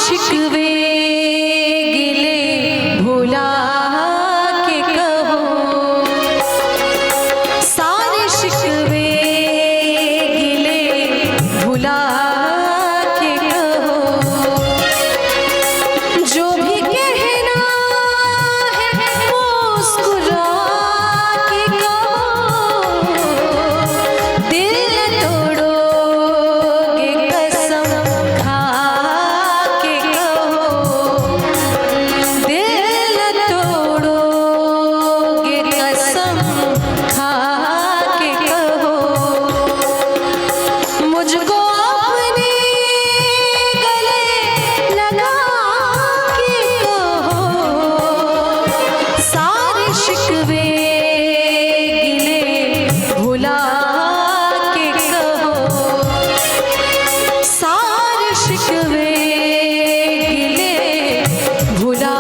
शिकवे गिले भुला के कहो, सारे शिकवे गिले भुला के कहो, जो भी कहना है मुस्कुरा के कहो, दिल तोड़ोगे कसम खा के कहो, दिल तोड़ोगे कसम खा के कहो, मुझको अपने गले लगा के कहो, सारे शिकवे गिले भुला के कहो, सारे शिकवे गिले भुला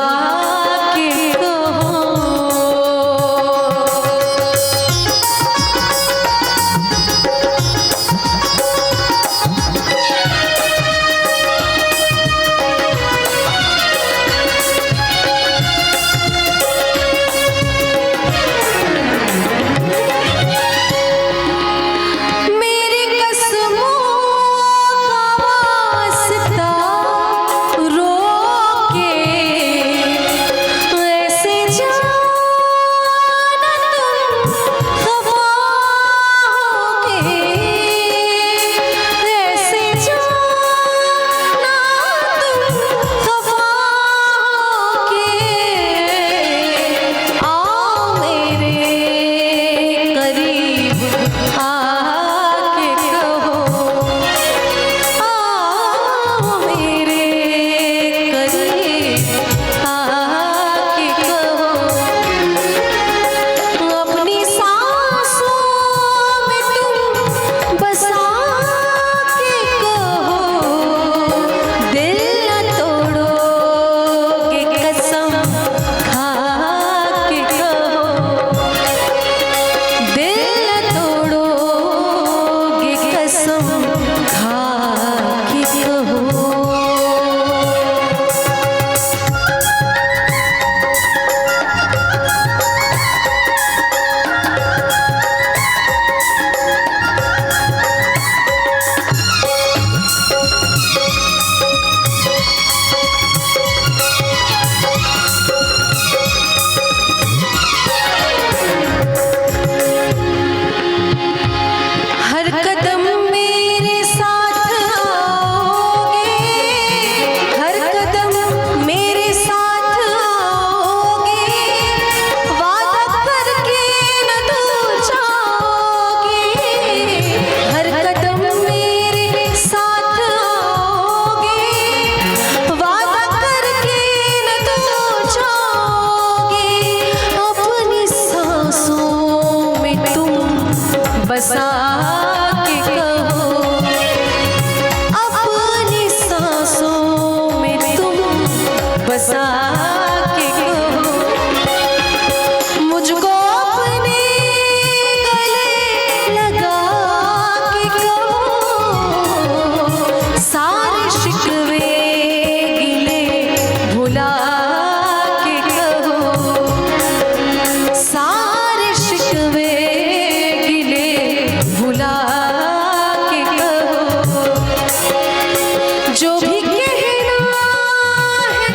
के कहो। मेरी कसमों का वास्ता रोके ऐसे जाना तुम खफा होगे, ऐसे जाना तुम खफा होगे, आओ मेरे करीब आके कहो, आओ मेरे करीब आके कहो, अपनी सांसों में तुम बसा के कहो, दिल न तोड़ोगे कसम खा के कहो, दिल तोड़ोगे कसम खा के कहो। हर कदम मेरे साथ आओगे, हर कदम मेरे साथ आओगे, वादा करके न दूर जाओगे, हर कदम मेरे साथ आओगे, वादा करके न दूर जाओगे, अपनी सांसों में तुम बसा के कहो, अपनी सांसों में तुम बसा के कहो, मुझको अपने गले लगा के कहो, सारे शिकवे गिले भुला के कहो, सारे शिकवे गिले भुला के कहो, जो भी कहना है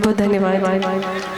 बहुत धन्यवाद।